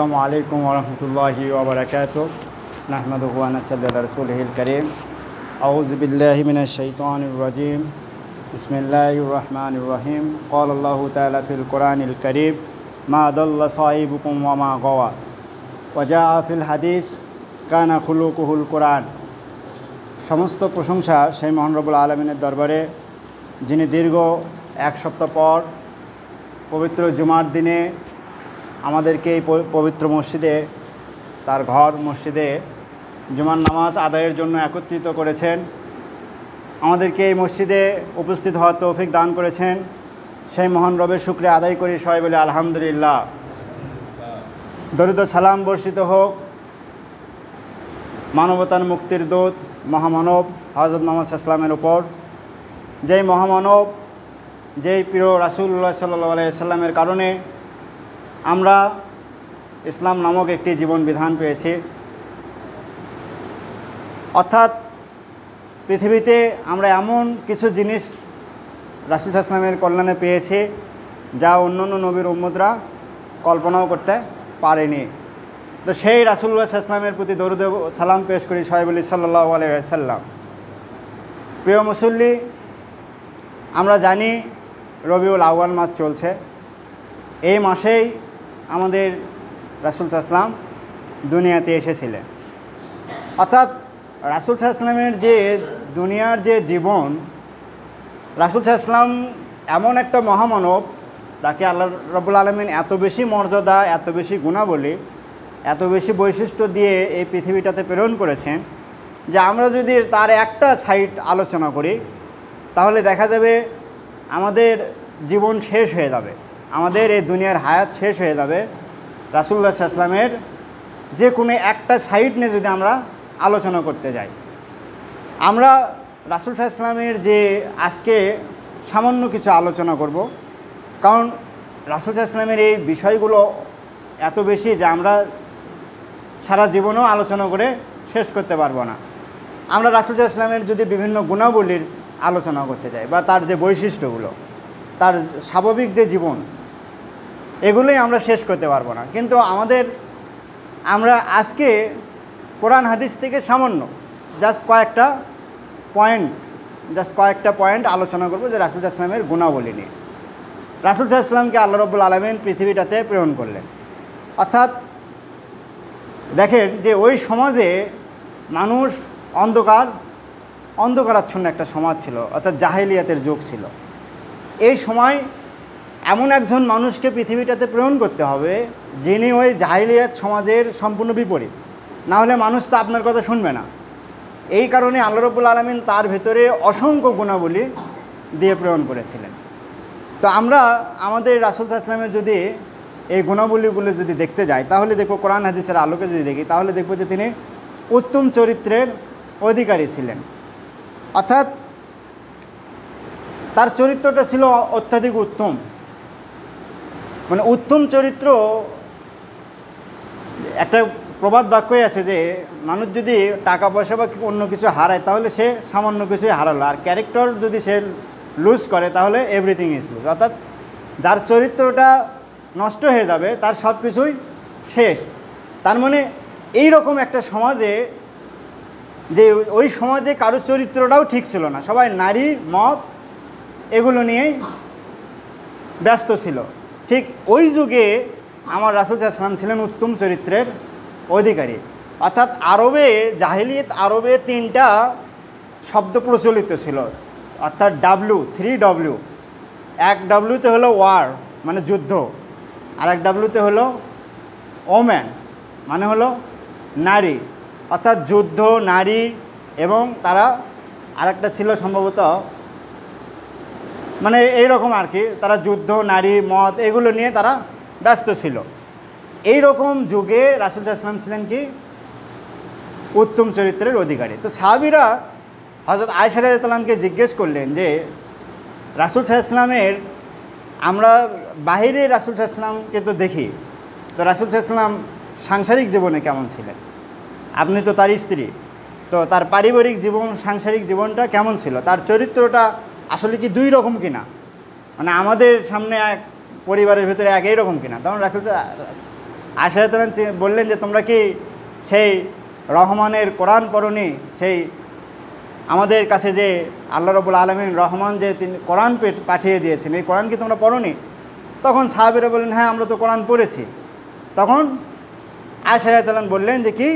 আসসালামু আলাইকুম ওয়া রাহমাতুল্লাহি ওয়া বারাকাতুহু নাহমাদুহু ওয়া নাসাল্লি আলা রাসূলিহিল কারীম আউযু বিল্লাহি মিনাশ শাইতানির রাজীম বিসমিল্লাহির রহমানির রহিম ক্বালাল্লাহু তাআলা ফিল কোরআনিল কারীম মা দাল্লা সাহিবুকুম ওয়া মা গাওয়া ওয়া জাআ ফিল হাদিস কানা খুলুকুহুল কোরআন। সমস্ত প্রশংসা সেই মহান রব্বুল আলামিনের দরবারে, যিনি দীর্ঘ এক সপ্তাহ পর পবিত্র জুমার দিনে আমাদেরকে এই পবিত্র মসজিদে, তার ঘর মসজিদে জুমার নামাজ আদায়ের জন্য একত্রিত করেছেন। আমাদেরকে এই মসজিদে উপস্থিত হওয়ার তৌফিক দান করেছেন। সেই মহান রবের শুকরিয়া আদায় করি, সবাই বলে আলহামদুলিল্লাহ। দরুদ ও সালাম বর্ষিত হোক মানবতার মুক্তির দূত মহামানব হযরত মুহাম্মদ সাল্লাল্লাহু উপর, যেই মহামানব, যেই প্রিয় রাসূলুল্লাহ সাল্লাল্লাহু আলাইহি সাল্লামের কারণে আমরা ইসলাম নামক একটি জীবন বিধান পেয়েছি। অর্থাৎ পৃথিবীতে আমরা এমন কিছু জিনিস রাসূল সাল্লাল্লাহু আলাইহি সাল্লামের কল্যাণে পেয়েছি যা অন্য অন্য নবীর উম্মতরা কল্পনাও করতে পারেনি। তো সেই রাসূলুল্লাহ সাল্লাল্লাহু আলাইহি সাল্লামের প্রতি দরুদ ও সালাম পেশ করি, সবাই বলি সাল্লাল্লাহু আলাইহি ওয়াসাল্লাম। প্রিয় মুসল্লি, আমরা জানি রবিউল আউয়াল মাস চলছে। এই মাসেই আমাদের রাসূল সাল্লাল্লাহু আলাইহি ওয়াসাল্লাম দুনিয়াতে এসেছিলেন। অর্থাৎ রাসূল সাল্লাল্লাহু আলাইহি ওয়াসাল্লামের যে দুনিয়ার যে জীবন, রাসূল সাল্লাল্লাহু আলাইহি ওয়াসাল্লাম এমন একটা মহামানব, তাকে আল্লাহ রাব্বুল আলামিন এত বেশি মর্যাদা, এত বেশি গুণাবলী, এত বেশি বৈশিষ্ট্য দিয়ে এই পৃথিবীটাতে প্রেরণ করেছেন যে আমরা যদি তার একটা সাইড আলোচনা করি তাহলে দেখা যাবে আমাদের জীবন শেষ হয়ে যাবে, আমাদের এই দুনিয়ার হায়াত শেষ হয়ে যাবে। রাসূলুল্লাহ সাল্লাল্লাহু আলাইহি ওয়াসাল্লামের যে কোনো একটা সাইড নিয়ে যদি আমরা আলোচনা করতে যাই, আমরা রাসূল সাল্লাল্লাহু আলাইহি ওয়াসাল্লামের যে আজকে সামান্য কিছু আলোচনা করব, কারণ রাসূল সাল্লাল্লাহু আলাইহি ওয়াসাল্লামের এই বিষয়গুলো এত বেশি যে আমরা সারা জীবনেও আলোচনা করে শেষ করতে পারবো না। আমরা রাসূল সাল্লাল্লাহু আলাইহি ওয়াসাল্লামের যদি বিভিন্ন গুণাবলীর আলোচনা করতে যাই বা তার যে বৈশিষ্ট্যগুলো, তার স্বাভাবিক যে জীবন, এগুলোই আমরা শেষ করতে পারবো না। কিন্তু আমরা আজকে কোরআন হাদিস থেকে সামান্য জাস্ট কয়েকটা পয়েন্ট আলোচনা করবো যে রাসূল সাল্লাল্লাহু আলাইহি ওয়াসাল্লামের গুণাবলী নিয়ে। রাসূল সাল্লাল্লাহু আলাইহি ওয়াসাল্লামকে আল্লাহ রাব্বুল আলামিন পৃথিবীটাতে প্রেরণ করলেন। অর্থাৎ দেখেন যে ওই সমাজে মানুষ অন্ধকারাচ্ছন্ন একটা সমাজ ছিল, অর্থাৎ জাহেলিয়াতের যুগ ছিল। এই সময় এমন একজন মানুষকে পৃথিবীটাতে প্রেরণ করতে হবে যিনি ওই জাহেলিয়াত সমাজের সম্পূর্ণ বিপরীত, না হলে মানুষ তো আপনার কথা শুনবে না। এই কারণে আল্লাহ রাব্বুল আলামিন তার ভেতরে অসংখ্য গুণাবলী দিয়ে প্রেরণ করেছিলেন। তো আমরা আমাদের রাসূল সাল্লাল্লাহু আলাইহি ওয়াসাল্লামের যদি এই গুণাবলীগুলো যদি দেখতে যাই, তাহলে দেখব, কোরআন হাদিসের আলোকে যদি দেখি তাহলে দেখব যে তিনি উত্তম চরিত্রের অধিকারী ছিলেন। অর্থাৎ তার চরিত্রটা ছিল অত্যাধিক উত্তম। মানে উত্তম চরিত্র, একটা প্রবাদ বাক্যই আছে যে মানুষ যদি টাকা পয়সা বা অন্য কিছু হারায় তাহলে সে সামান্য কিছুই হারালো, আর ক্যারেক্টার যদি সে লুজ করে তাহলে এভরিথিং ইজ লুজ। অর্থাৎ যার চরিত্রটা নষ্ট হয়ে যাবে তার সব কিছুই শেষ। তার মানে এই রকম একটা সমাজে, যে ওই সমাজে কারো চরিত্রটাও ঠিক ছিল না, সবাই নারী, মদ এগুলো নিয়েই ব্যস্ত ছিল। ঠিক ওই যুগে আমার রাসূল সাল্লাল্লাহু আলাইহি ওয়াসাল্লাম ছিলেন উত্তম চরিত্রের অধিকারী। অর্থাৎ জাহেলিয়াত আরবে 3টা শব্দ প্রচলিত ছিল, অর্থাৎ W3W। এক ডাব্লুতে হলো ওয়ার মানে যুদ্ধ, আর এক ডাব্লুতে হলো ওম্যান মানে হলো নারী। অর্থাৎ যুদ্ধ, নারী, এবং তারা আরেকটা ছিল সম্ভবত মানে এইরকম আর কি, তারা যুদ্ধ, নারী, মদ এগুলো নিয়ে তারা ব্যস্ত ছিল। এই রকম যুগে রাসূল সাল্লাল্লাহু আলাইহি ওয়াসাল্লাম ছিলেন কি উত্তম চরিত্রের অধিকারী। তো সাহাবীরা হযরত আয়েশা রাদিয়াল্লাহু আনহাকে জিজ্ঞেস করলেন যে রাসূল সাল্লাল্লাহু আলাইহি ওয়াসাল্লামের, আমরা বাহিরে রাসূল সাল্লাল্লাহু আলাইহি ওয়াসাল্লামকে তো দেখি, তো রাসূল সাল্লাল্লাহু আলাইহি ওয়াসাল্লাম সাংসারিক জীবনে কেমন ছিলেন? আপনি তো তার স্ত্রী, তো তার পারিবারিক জীবন, সাংসারিক জীবনটা কেমন ছিল? তার চরিত্রটা আসলে কি দুই রকম কিনা, মানে আমাদের সামনে এক, পরিবারের ভিতরে এক, এইরকম কিনা? তখন রাসূল আয়েশা বললেন যে তোমরা কি সেই রহমানের কোরআন পড়নি, সেই আমাদের কাছে যে আল্লাহ রাব্বুল আলামিন রহমান যে তিনি কোরআন পাঠিয়ে দিয়েছেন, এই কোরআন কি তোমরা পড়নি? তখন সাহাবীরা বললেন হ্যাঁ আমরা তো কোরআন পড়েছি। তখন আয়েশা রাদিয়াল্লাহু আনহা বললেন যে কি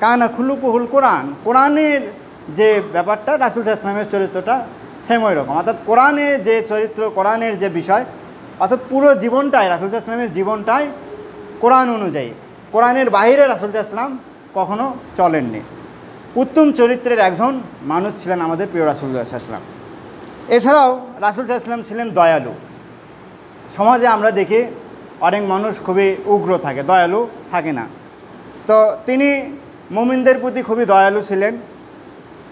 কানা খুলুকুহুল কোরআন, কোরআনের যে ব্যাপারটা রাসূল সাল্লাল্লাহু আলাইহি ওয়াসাল্লামের চরিত্রটা সেম ওই রকম, অর্থাৎ কোরআনে যে চরিত্র, কোরআনের যে বিষয়, অর্থাৎ পুরো জীবনটাই রাসূল সাল্লাল্লাহু আলাইহি ওয়াসাল্লামের জীবনটাই কোরআন অনুযায়ী, কোরআনের বাইরে রাসূল সাল্লাল্লাহু আলাইহি ওয়াসাল্লাম কখনো চলেননি। উত্তম চরিত্রের একজন মানুষ ছিলেন আমাদের প্রিয় রাসূলুল্লাহ সাল্লাল্লাহু আলাইহি ওয়াসাল্লাম। এছাড়াও রাসূল সাল্লাল্লাহু আলাইহি ওয়াসাল্লাম ছিলেন দয়ালু। সমাজে আমরা দেখি অনেক মানুষ খুবই উগ্র থাকে, দয়ালু থাকে না। তো তিনি মুমিনদের প্রতি খুবই দয়ালু ছিলেন,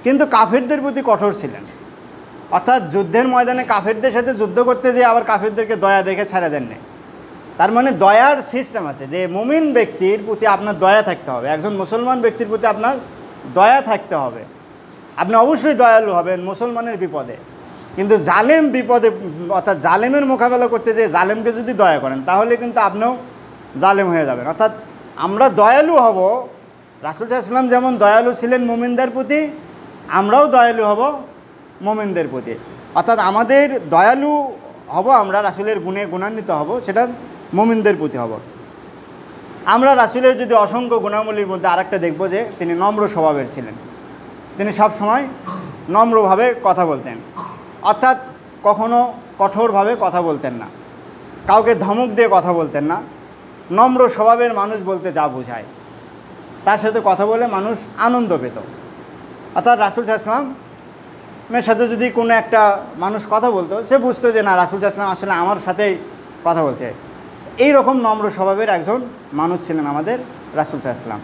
কিন্তু কাফেরদের প্রতি কঠোর ছিলেন। অর্থাৎ যুদ্ধের ময়দানে কাফেরদের সাথে যুদ্ধ করতে যেয়ে আবার কাফেরদেরকে দয়া দেখে ছেড়ে দেননি। তার মানে দয়ার সিস্টেম আছে যে মুমিন ব্যক্তির প্রতি আপনার দয়া থাকতে হবে, একজন মুসলমান ব্যক্তির প্রতি আপনার দয়া থাকতে হবে। আপনি অবশ্যই দয়ালু হবেন মুসলমানের বিপদে, কিন্তু জালেম বিপদে, অর্থাৎ জালেমের মোকাবেলা করতে যেয়ে জালেমকে যদি দয়া করেন তাহলে কিন্তু আপনিও জালেম হয়ে যাবেন। অর্থাৎ আমরা দয়ালু হব, রাসূল সাল্লাল্লাহু আলাইহি ওয়াসাল্লাম যেমন দয়ালু ছিলেন মুমিনদের প্রতি, আমরাও দয়ালু হব মুমিনদের প্রতি। অর্থাৎ আমাদের দয়ালু হব, আমরা রাসূলের গুণে গুণান্বিত হব, সেটা মুমিনদের প্রতি হব। আমরা রাসূলের যদি অসংখ্য গুণাবলীর মধ্যে আরেকটা দেখব যে তিনি নম্র স্বভাবের ছিলেন। তিনি সব সময় নম্রভাবে কথা বলতেন, অর্থাৎ কখনো কঠোরভাবে কথা বলতেন না, কাউকে ধমক দিয়ে কথা বলতেন না। নম্র স্বভাবের মানুষ বলতে যা বোঝায়, তার সাথে কথা বলে মানুষ আনন্দ পেত। অর্থাৎ রাসূল সাল্লাল্লাহু আলাইহি ওয়াসাল্লামের সাথে যদি কোনো একটা মানুষ কথা বলতো, সে বুঝতো যে না রাসূল সাল্লাল্লাহু আলাইহি ওয়াসাল্লাম আসলে আমার সাথেই কথা বলছে। এই রকম নম্র স্বভাবের একজন মানুষ ছিলেন আমাদের রাসূল সাল্লাল্লাহু আলাইহি ওয়াসাল্লাম।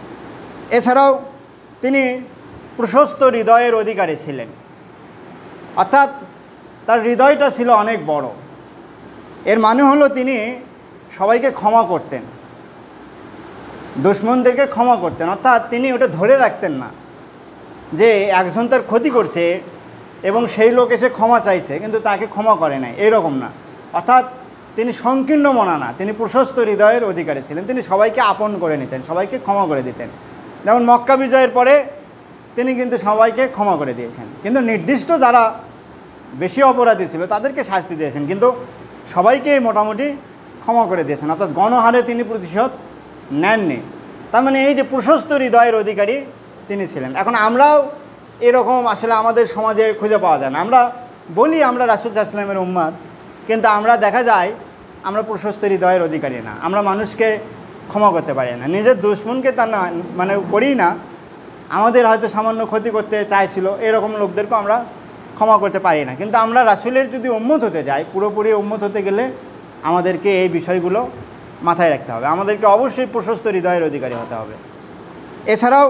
এছাড়াও তিনি প্রশস্ত হৃদয়ের অধিকারী ছিলেন, অর্থাৎ তার হৃদয়টা ছিল অনেক বড়। এর মানে হলো তিনি সবাইকে ক্ষমা করতেন, দুশমনদেরকে ক্ষমা করতেন। অর্থাৎ তিনি ওটা ধরে রাখতেন না যে একজন তার ক্ষতি করছে এবং সেই লোক এসে ক্ষমা চাইছে কিন্তু তাকে ক্ষমা করে নাই, এইরকম না। অর্থাৎ তিনি সংকীর্ণ মনা না, তিনি প্রশস্ত হৃদয়ের অধিকারী ছিলেন। তিনি সবাইকে আপন করে নিতেন, সবাইকে ক্ষমা করে দিতেন। যেমন মক্কা বিজয়ের পরে তিনি কিন্তু সবাইকে ক্ষমা করে দিয়েছেন, কিন্তু নির্দিষ্ট যারা বেশি অপরাধী ছিল তাদেরকে শাস্তি দিয়েছেন, কিন্তু সবাইকে মোটামুটি ক্ষমা করে দিয়েছেন। অর্থাৎ গণহারে তিনি প্রতিশোধ নেননি। তার মানে এই যে প্রশস্ত হৃদয়ের অধিকারী তিনি ছিলেন। এখন আমরাও এরকম আসলে আমাদের সমাজে খুঁজে পাওয়া যায় না। আমরা বলি আমরা রাসূল সাল্লাল্লাহু আলাইহি ওয়াসাল্লামের উম্মত, কিন্তু আমরা দেখা যায় আমরা প্রশস্ত হৃদয়ের অধিকারী না, আমরা মানুষকে ক্ষমা করতে পারি না। নিজের দুশমনকে তা না মানে করি না, আমাদের হয়তো সামান্য ক্ষতি করতে চাইছিল এরকম লোকদেরকেও আমরা ক্ষমা করতে পারি না। কিন্তু আমরা রাসূলের যদি উম্মত হতে যাই, পুরোপুরি উম্মত হতে গেলে আমাদেরকে এই বিষয়গুলো মাথায় রাখতে হবে, আমাদেরকে অবশ্যই প্রশস্ত হৃদয়ের অধিকারী হতে হবে। এছাড়াও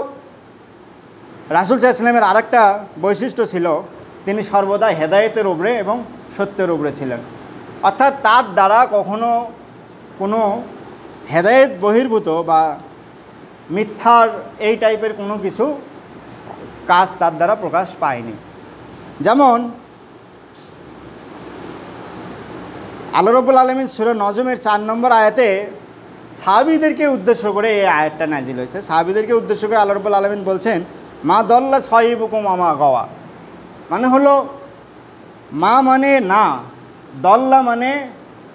রাসূল সাল্লাল্লাহু আলাইহি ওয়াসাল্লামের আরেকটা বৈশিষ্ট্য ছিল, তিনি সর্বদা হেদায়েতের উপরে এবং সত্যের উপরে ছিলেন। অর্থাৎ তার দ্বারা কখনো কোনো হেদায়েত বহির্ভূত বা মিথ্যার এই টাইপের কোনো কিছু কাজ তার দ্বারা প্রকাশ পায়নি। যেমন আল্লাহ রাব্বুল আলামিন সূরা নজমের 4 নম্বর আয়াতে সাহাবীদেরকে উদ্দেশ্য করে এই আয়াতটা নাজিল হয়েছে। সাহাবীদেরকে উদ্দেশ্য করে আল্লাহ রাব্বুল আলামিন বলছেন মা দল্লা সাহিবুকুম আমা গাওয়া, মানে হলো মা মানে না, দল্লা মানে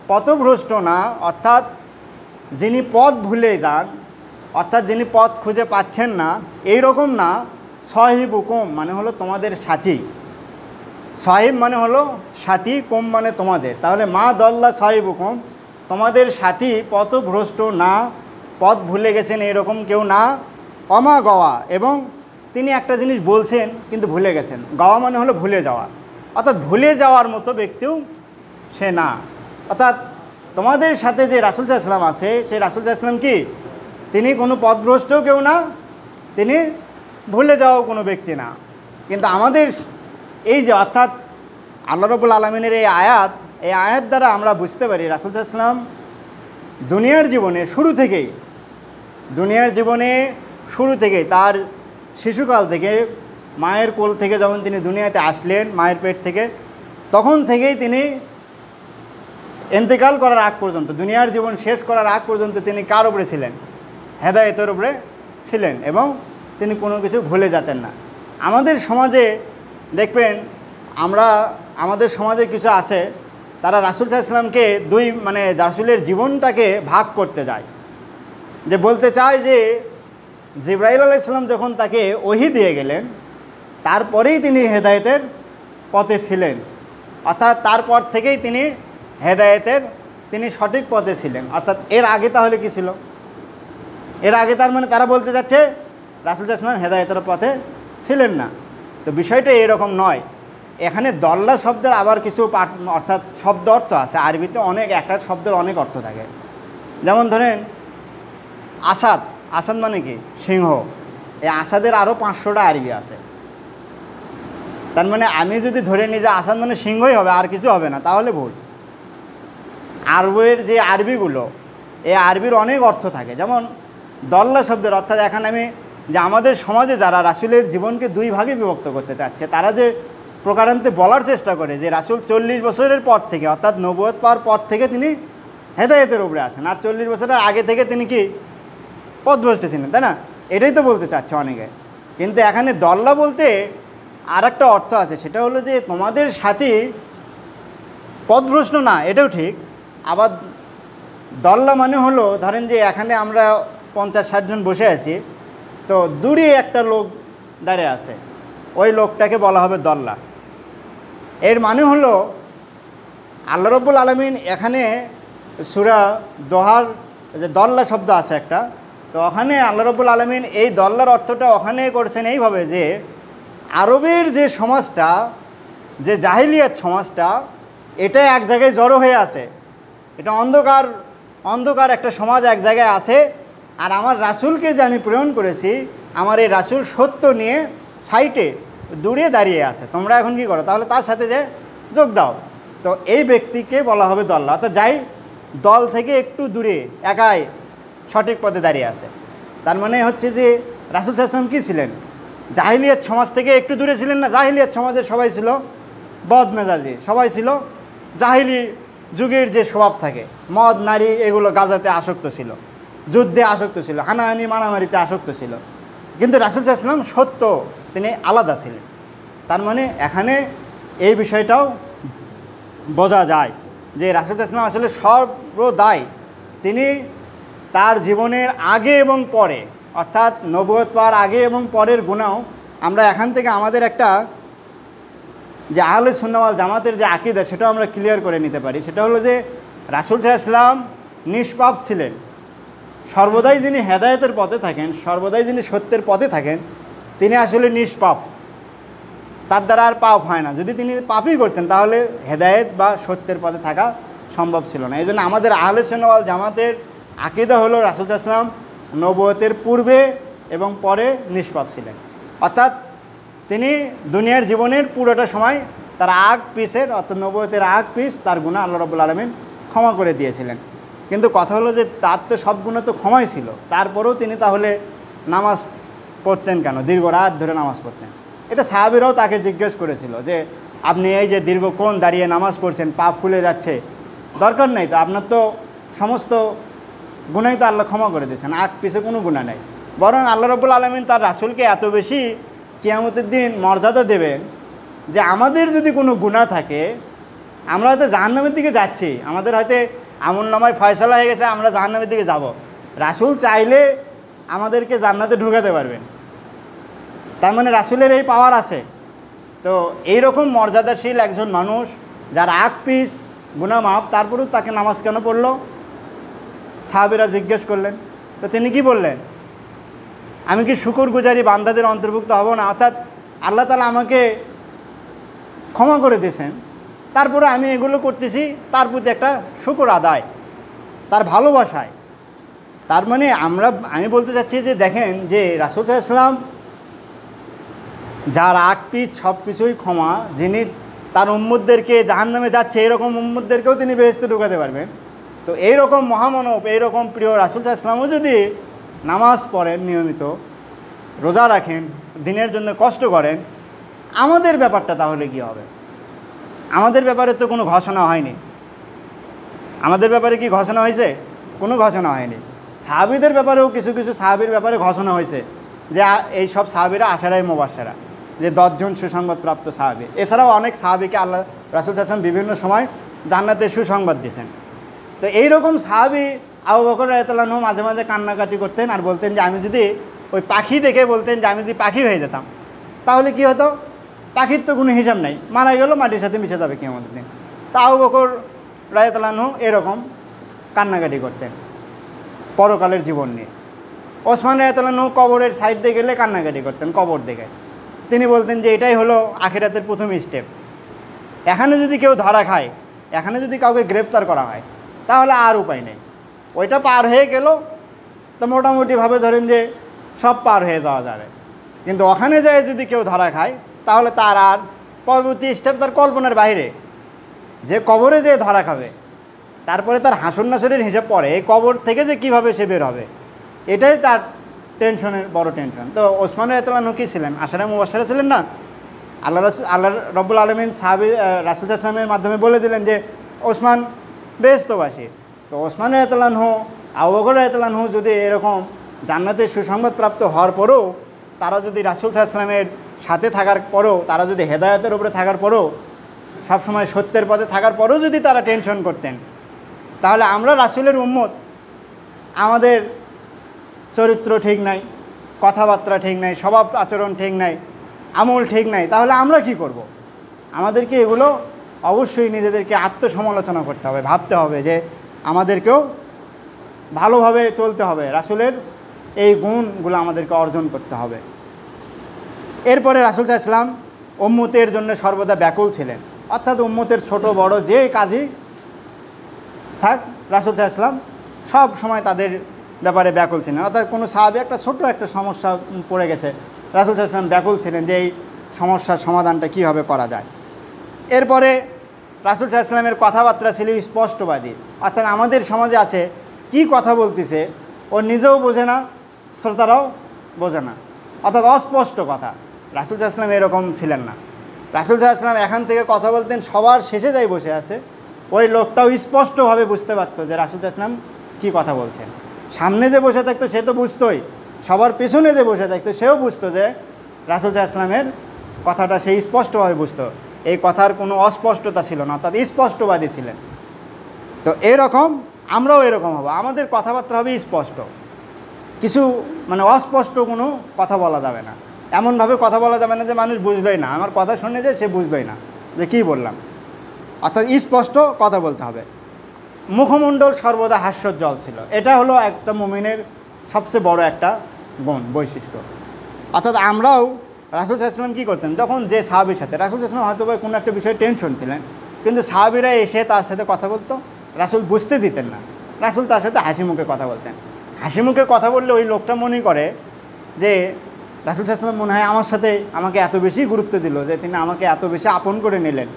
পথভ্রষ্ট না, অর্থাৎ যিনি পথ ভুলে যান, অর্থাৎ যিনি পথ খুঁজে পাচ্ছেন না, এই রকম না। সাহিবুকুম মানে হলো তোমাদের সাথী, সাহিব মানে হলো সাথী, কুম মানে তোমাদের। তাহলে মা দল্লা সাহিবুকুম, তোমাদের সাথী পথভ্রষ্ট না, পথ ভুলে গেছেন এরকম কেউ না। অমা গাওয়া, এবং তিনি একটা জিনিস বলছেন কিন্তু ভুলে গেছেন। গাওয়া মানে হলো ভুলে যাওয়া, অর্থাৎ ভুলে যাওয়ার মতো ব্যক্তিও সে না। অর্থাৎ তোমাদের সাথে যে রাসূল সাল্লাল্লাহু আলাইহি ওয়াসাল্লাম আছে, সেই রাসূল সাল্লাল্লাহু আলাইহি ওয়াসাল্লাম কি তিনি কোনো পথভ্রষ্টও কেউ না, তিনি ভুলে যাওয়াও কোনো ব্যক্তি না। কিন্তু আমাদের এই যে অর্থাৎ আল্লাহ রাব্বুল আলামিনের এই আয়াত দ্বারা আমরা বুঝতে পারি রাসূল সাল্লাল্লাহু আলাইহি ওয়াসাল্লাম দুনিয়ার জীবনে শুরু থেকেই তার শিশুকাল থেকে, মায়ের কোল থেকে যখন তিনি দুনিয়াতে আসলেন, মায়ের পেট থেকে, তখন থেকেই তিনি ইন্তেকাল করার আগ পর্যন্ত, দুনিয়ার জীবন শেষ করার আগ পর্যন্ত তিনি কার উপরে ছিলেন? হেদায়েতের উপরে ছিলেন এবং তিনি কোনো কিছু ভুলে যেতেন না। আমাদের সমাজে দেখবেন, আমাদের সমাজে কিছু আছে, তারা রাসূল সাল্লাল্লাহু আলাইহি ওয়াসাল্লামকে মানে রাসূলের জীবনটাকে ভাগ করতে যায়, যে বলতে চায় যে জিবরাইল আলাইহিস সালাম যখন তাকে ওহী দিয়ে গেলেন তারপরেই তিনি হেদায়েতের পথে ছিলেন, অর্থাৎ তারপর থেকেই তিনি সঠিক পথে ছিলেন। অর্থাৎ এর আগে তাহলে কি ছিল? এর আগে তার মানে তারা বলতে চাচ্ছে রাসূল সাল্লাল্লাহু আলাইহি ওয়াসাল্লাম হেদায়েতের পথে ছিলেন না। তো বিষয়টা এরকম নয়। এখানে দল্লা শব্দের আবার কিছু অর্থাৎ শব্দ অর্থ আছে। আরবিতে একটা শব্দের অনেক অর্থ থাকে। যেমন ধরেন আসাদ মানে কি? সিংহ। এই আসাদের আরও 500টা আরবি আছে। তার মানে আমি যদি ধরে নিই যে আসাদ মানে সিংহই হবে, আর কিছু হবে না, তাহলে ভুল। আরবের যে আরবিগুলো, এই আরবির অনেক অর্থ থাকে। যেমন দল্লা শব্দের অর্থাৎ এখানে যে আমাদের সমাজে যারা রাসূলের জীবনকে দুই ভাগে বিভক্ত করতে চাচ্ছে, তারা যে প্রকারান্তে বলার চেষ্টা করে যে রাসূল 40 বছরের পর থেকে, অর্থাৎ নবুয়ত পাওয়ার পর থেকে তিনি হেদায়েতের উপরে আসেন, আর 40 বছরের আগে থেকে তিনি কি পথভ্রষ্ট ছিলেন, তাই না? এটাই তো বলতে চাচ্ছে অনেকে। কিন্তু এখানে দল্লা বলতে আর একটা অর্থ আছে, সেটা হলো যে তোমাদের সাথী পথভ্রষ্ট না, এটাও ঠিক। আবার দল্লা মানে হলো, ধরেন যে এখানে আমরা 50-60 জন বসে আছি, তো দূরে একটা লোক দাঁড়িয়ে আছে, ওই লোকটাকে বলা হবে দল্লা। এর মানে হলো আল্লাহ রাব্বুল আলামিন এখানে সূরা দোহার যে দল্লা শব্দ আছে একটা, তো ওখানে আল্লাহ রাব্বুল আলামিন এই দল্লার অর্থটা ওখানে করছেন এইভাবে যে আরবের যে সমাজটা, যে জাহিলিয়াত সমাজটা, এটা এক জায়গায় জড়ো হয়ে আছে। এটা অন্ধকার একটা সমাজ এক জায়গায় আছে, আর আমার রাসূলকে যে আমি প্রেরণ করেছি, আমার এই রাসূল সত্য নিয়ে সাইটে দূরে দাঁড়িয়ে আছে। তোমরা এখন কি করো? তাহলে তার সাথে যে যোগ দাও। তো এই ব্যক্তিকে বলা হবে দল্লা। তো যাই দল থেকে একটু দূরে একাই সঠিক পথে দাঁড়িয়ে আছে। তার মানে হচ্ছে যে রাসূল সাল্লাল্লাহু আলাইহি ওয়াসাল্লাম কী ছিলেন? জাহিলিয়াত সমাজ থেকে একটু দূরে ছিলেন না? জাহিলিয়াত সমাজে সবাই ছিল বদমেজাজি, সবাই ছিল জাহিলি যুগের যে স্বভাব থাকে, মদ, নারী, এগুলো গাজাতে আসক্ত ছিল, যুদ্ধে আসক্ত ছিল, হানাহানি মারামারিতে আসক্ত ছিল। কিন্তু রাসূল সাল্লাল্লাহু আলাইহি ওয়াসাল্লাম সত্য, তিনি আলাদা ছিলেন। তার মানে এখানে এই বিষয়টাও বোঝা যায় যে রাসূল সাল্লাল্লাহু আলাইহি ওয়াসাল্লাম আসলে সর্বদাই তিনি তার জীবনের আগে এবং পরে, অর্থাৎ নবুয়ত পাওয়ার আগে এবং পরের গুণাও আমরা এখান থেকে আমাদের একটা যে আহলে সুন্নাহ ওয়াল জামাতের যে আকীদা, সেটাও আমরা ক্লিয়ার করে নিতে পারি। সেটা হলো যে রাসূল সাল্লাল্লাহু আলাইহি ওয়াসাল্লাম নিষ্পাপ ছিলেন। সর্বদাই যিনি হেদায়েতের পথে থাকেন, সর্বদাই যিনি সত্যের পথে থাকেন, তিনি আসলে নিষ্পাপ, তার দ্বারা আর পাপ হয় না। যদি তিনি পাপই করতেন তাহলে হেদায়েত বা সত্যের পথে থাকা সম্ভব ছিল না। এই জন্য আমাদের আহলে সুন্নাহ ওয়াল জামাতের আকীদা হলো রাসূল সাল্লাল্লাহু আলাইহি ওয়াসাল্লাম নবুয়তের পূর্বে এবং পরে নিষ্পাপ ছিলেন, অর্থাৎ তিনি দুনিয়ার জীবনের পুরোটা সময় তার অর্থাৎ নবুয়তের তার গুনাহ আল্লাহ রাব্বুল আলামিন ক্ষমা করে দিয়েছিলেন। কিন্তু কথা হলো যে তার তো সব গুনাহ তো ক্ষমাই ছিল, তারপরেও তিনি তাহলে নামাজ পড়তেন কেন? দীর্ঘ রাত ধরে নামাজ পড়তেন। এটা সাহাবীরাও তাকে জিজ্ঞেস করেছিল যে আপনি এই যে দীর্ঘক্ষণ দাঁড়িয়ে নামাজ পড়ছেন, পা ফুলে যাচ্ছে, দরকার নেই তো, আপনার তো সমস্ত গুনাহই তো আল্লাহ ক্ষমা করে দিয়েছেন, পিছে কোনো গুনাহ নেই। বরং আল্লাহ রাব্বুল আলামিন তার রাসূলকে এত বেশি কিয়ামতের দিন মর্যাদা দেবেন যে আমাদের যদি কোনো গুনাহ থাকে, আমরা হয়তো জাহান্নামের দিকে যাচ্ছি, আমাদের হয়তো আমলনামায় ফয়সালা হয়ে গেছে, আমরা জাহান্নামের দিকে যাব, রাসূল চাইলে আমাদেরকে জান্নাতে ঢুকাতে পারবেন। তার মানে রাসূলের এই পাওয়ার আছে। তো এইরকম মর্যাদাশীল একজন মানুষ, যার পিস গুনাহ মাফ, তারপরেও তাকে নামাজ কেন পড়লো? সাহাবীরা জিজ্ঞেস করলেন। তো তিনি কি বললেন? আমি কি শুকরগুজারি বান্দাদের অন্তর্ভুক্ত হব না? অর্থাৎ আল্লাহ তাআলা আমাকে ক্ষমা করে দিয়েছেন, তারপরে আমি এগুলো করতেছি তার প্রতি একটা শুকর আদায়, তার ভালোবাসায়। তার মানে আমি বলতে চাচ্ছি যে দেখেন যে রাসূল সাল্লাল্লাহু আলাইহি ওয়াসাল্লাম যার পিছ সব কিছুই ক্ষমা, যিনি তার উম্মতদেরকে জাহান্নামে যাচ্ছে এরকম উম্মতদেরকেও তিনি বেহেশতে ঢুকাতে পারবেন। তো এইরকম মহামানব, এইরকম প্রিয় রাসূল সাল্লাল্লাহু আলাইহি ওয়াসাল্লামও যদি নামাজ পড়েন, নিয়মিত রোজা রাখেন, দিনের জন্য কষ্ট করেন, আমাদের ব্যাপারটা তাহলে কি হবে? আমাদের ব্যাপারে তো কোনো ঘোষণা হয়নি। আমাদের ব্যাপারে কি ঘোষণা হয়েছে? কোনো ঘোষণা হয়নি। সাহাবীদের ব্যাপারেও কিছু কিছু সাহাবীর ব্যাপারে ঘোষণা হয়েছে যে এই সব সাহাবীরা আশারাই মুবাশশারা, যে 10 জন সুসংবাদপ্রাপ্ত সাহাবী। এছাড়াও অনেক সাহাবীকে আল্লাহ রাসূল সাল্লাল্লাহু আলাইহি ওয়াসাল্লাম বিভিন্ন সময় জান্নাতের সুসংবাদ দিয়েছেন। তো এইরকম সাহাবী আবু বকর রাদিয়াল্লাহু আনহু মাঝে মাঝে কান্নাকাটি করতেন আর বলতেন যে আমি যদি ওই পাখি দেখে বলতেন যে আমি যদি পাখি হয়ে যেতাম তাহলে কি হতো, পাখির তো কোনো হিসাব নাই, মারা গেল মাটির সাথে মিশে যাবে কিয়ামতের দিন। তা আবু বকর রাদিয়াল্লাহু আনহু এরকম কান্নাকাটি করতেন পরকালের জীবন নিয়ে। ওসমান রাদিয়াল্লাহু আনহু কবরের সাইড দিয়ে গেলে কান্নাকাটি করতেন কবর দেখে। তিনি বলতেন যে এটাই হলো আখিরাতের প্রথম স্টেপ। এখানে যদি কেউ ধরা খায়, এখানে যদি কাউকে গ্রেপ্তার করা হয় তাহলে আর উপায় নেই, ওইটা পার হয়ে গেল তো মোটামুটিভাবে ধরেন যে সব পার হয়ে যাওয়া যাবে। কিন্তু ওখানে যায় যদি কেউ ধরা খায় তাহলে তার আর পরবর্তী স্টেপ তার কল্পনার বাইরে। যে কবরে যে ধরা খাবে তারপরে তার হাসর নাসরের হিসাব পড়ে এই কবর থেকে যে কিভাবে সে বের হবে, এটাই তার টেনশনের বড় টেনশন। তো ওসমান রাদিয়াল্লাহু আনহু কি ছিলেন? আশারায়ে মুবাশশারা ছিলেন না? আল্লাহ রাব্বুল আলামিন সাহাবী রাসূল সাল্লাল্লাহু আলাইহি ওয়াসাল্লামের মাধ্যমে বলে দিলেন যে ওসমান বেহেশতবাসী। তো ওসমান রাদিয়াল্লাহু আনহু, আবু বকর রাদিয়াল্লাহু আনহু যদি এরকম জান্নাতের সুসংবাদপ্রাপ্ত হওয়ার পরেও, তারা যদি রাসূল সাল্লাল্লাহু আলাইহি ওয়াসাল্লামের সাথে থাকার পরেও, তারা যদি হেদায়েতের উপরে থাকার পরেও, সবসময় সত্যের পথে থাকার পরেও যদি তারা টেনশন করতেন, তাহলে আমরা রাসূলের উম্মত, আমাদের চরিত্র ঠিক নাই, কথাবার্তা ঠিক নাই, স্বভাব আচরণ ঠিক নাই, আমল ঠিক নাই, তাহলে আমরা কি করব? আমাদেরকে এগুলো অবশ্যই নিজেদেরকে আত্মসমালোচনা করতে হবে, ভাবতে হবে যে আমাদেরকেও ভালোভাবে চলতে হবে, রাসূলের এই গুণগুলো আমাদেরকে অর্জন করতে হবে। এরপরে রাসূল সাল্লাল্লাহু আলাইহি ওয়াসাল্লাম উম্মতের জন্য সর্বদা ব্যাকুল ছিলেন, অর্থাৎ উম্মতের ছোট বড় যে কাজই থাক রাসূল সাল্লাল্লাহু আলাইহি ওয়াসাল্লাম সব সময় তাদের ব্যাপারে ব্যাকুল ছিলেন। অর্থাৎ কোনো সাহাবী একটা ছোট একটা সমস্যা পড়ে গেছে, রাসূল সাল্লাল্লাহু আলাইহি ওয়াসাল্লাম ব্যাকুল ছিলেন যে এই সমস্যার সমাধানটা কীভাবে করা যায়। এরপরে রাসূল সাল্লাল্লাহু আলাইহি ওয়াসাল্লামের কথাবার্তা ছিল স্পষ্টবাদী, অর্থাৎ আমাদের সমাজে আছে কি কথা বলতেছে ও নিজেও বোঝে না, শ্রোতারাও বোঝে না, অর্থাৎ অস্পষ্ট কথা। রাসূল সাল্লাল্লাহু আলাইহি ওয়াসাল্লাম এরকম ছিলেন না। রাসূল সাল্লাল্লাহু আলাইহি ওয়াসাল্লাম এখান থেকে কথা বলতেন, সবার শেষে যাই বসে আছে ওই লোকটাও স্পষ্টভাবে বুঝতে পারতো যে রাসূল সাল্লাল্লাহু আলাইহি ওয়াসাল্লাম কী কথা বলছেন। সামনে যে বসে থাকতো সে তো বুঝতোই, সবার পেছনে যে বসে থাকতো সেও বুঝতো যে রাসূল সাল্লাল্লাহু আলাইহি ওয়াসাল্লামের কথাটা সে স্পষ্টভাবে বুঝতো, এই কথার কোনো অস্পষ্টতা ছিল না, অর্থাৎ স্পষ্টবাদী ছিলেন। তো এরকম আমরাও এরকম হব, আমাদের কথাবার্তা হবে স্পষ্ট, কিছু মানে অস্পষ্ট কোনো কথা বলা যাবে না, এমনভাবে কথা বলা যাবে না যে মানুষ বুঝবেই না, আমার কথা শুনে যে সে বুঝবেই না যে কী বললাম, অর্থাৎ স্পষ্ট কথা বলতে হবে। মুখমণ্ডল সর্বদা হাস্যোজ্জ্বল ছিল, এটা হলো একটা মুমিনের সবচেয়ে বড় একটা গুণ, বৈশিষ্ট্য। অর্থাৎ আমরাও রাসূল সাল্লাল্লাহু আলাইহি ওয়াসাল্লাম কী করতেন, যখন যে সাহাবীর সাথে রাসূল সাল্লাল্লাহু আলাইহি ওয়াসাল্লাম হয়তো বা কোনো একটা বিষয়ে টেনশন ছিলেন, কিন্তু সাহাবীরা এসে তার সাথে কথা বলতো, রাসূল বুঝতে দিতেন না, রাসূল তার সাথে হাসি মুখে কথা বলতেন। হাসি মুখে কথা বললে ওই লোকটা মনে করে যে রাসূল সাল্লাল্লাহু আলাইহি ওয়াসাল্লাম মনে হয় আমার সাথে আমাকে এত বেশি গুরুত্ব দিল, যে তিনি আমাকে এত বেশি আপন করে নিলেন,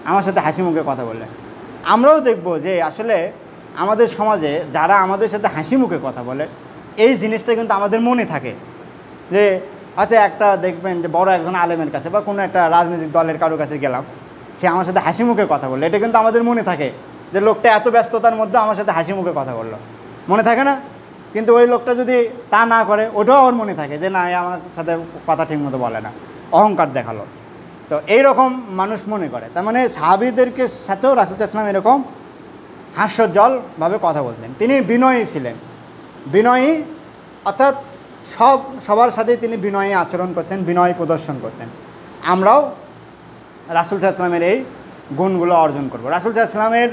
আমার সাথে হাসি মুখে কথা বললেন। আমরাও দেখব যে আসলে আমাদের সমাজে যারা আমাদের সাথে হাসি মুখে কথা বলে, এই জিনিসটা কিন্তু আমাদের মনে থাকে। যে হয়তো একটা দেখবেন যে বড় একজন আলেমের কাছে বা কোনো একটা রাজনৈতিক দলের কারো কাছে গেলাম, সে আমার সাথে হাসি মুখে কথা বললো, এটা কিন্তু আমাদের মনে থাকে যে লোকটা এত ব্যস্ততার মধ্যে আমার সাথে হাসি মুখে কথা বললো, মনে থাকে না? কিন্তু ওই লোকটা যদি তা না করে, ওটাও আমার মনে থাকে যে না, আমার সাথে কথা ঠিকমতো বলে না, অহংকার দেখালো। তো এইরকম মানুষ মনে করে। তার মানে সাহাবীদেরকে সাথেও রাসূল সাল্লাল্লাহু আলাইহি ওয়াসাল্লাম এরকম হাস্যোজ্জ্বলভাবে কথা বলতেন। তিনি বিনয়ী ছিলেন, বিনয়ী অর্থাৎ সবার সাথেই তিনি বিনয়ী আচরণ করতেন, বিনয় প্রদর্শন করতেন। আমরাও রাসূল সাল্লাল্লাহু আলাইহি ওয়াসাল্লামের এই গুণগুলো অর্জন করব। রাসূল সাল্লাল্লাহু আলাইহি ওয়াসাল্লামের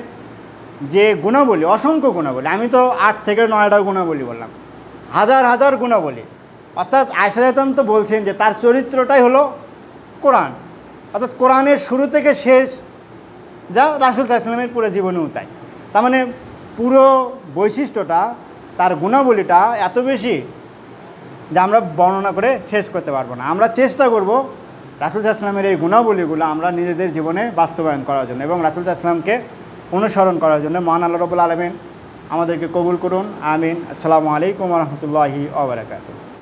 যে গুণাবলী, অসংখ্য গুণাবলী, আমি তো 8 থেকে 9টা গুণাবলী বললাম, হাজার হাজার গুণাবলী। অর্থাৎ আয়েশা রাদিয়াল্লাহু আনহা তো বলছেন যে তার চরিত্রটাই হলো কোরআন, অর্থাৎ কোরআনের শুরু থেকে শেষ যা রাসূল সাল্লাল্লাহু আলাইহি ওয়াসাল্লামের পুরো জীবনেও তাই। তার মানে পুরো বৈশিষ্ট্যটা, তার গুণাবলীটা এত বেশি যে আমরা বর্ণনা করে শেষ করতে পারবো না। আমরা চেষ্টা করব রাসূল সাল্লাল্লাহু আলাইহি ওয়াসাল্লামের এই গুণাবলীগুলো আমরা নিজেদের জীবনে বাস্তবায়ন করার জন্য এবং রাসূল সাল্লাল্লাহু আলাইহি ওয়াসাল্লামকে অনুসরণ করার জন্য। মহান আল্লাহ রাব্বুল আলামিন আমাদেরকে কবুল করুন, আমিন। আসসালামু আলাইকুম ওয়া রাহমাতুল্লাহি ওয়া বারাকাতুহু।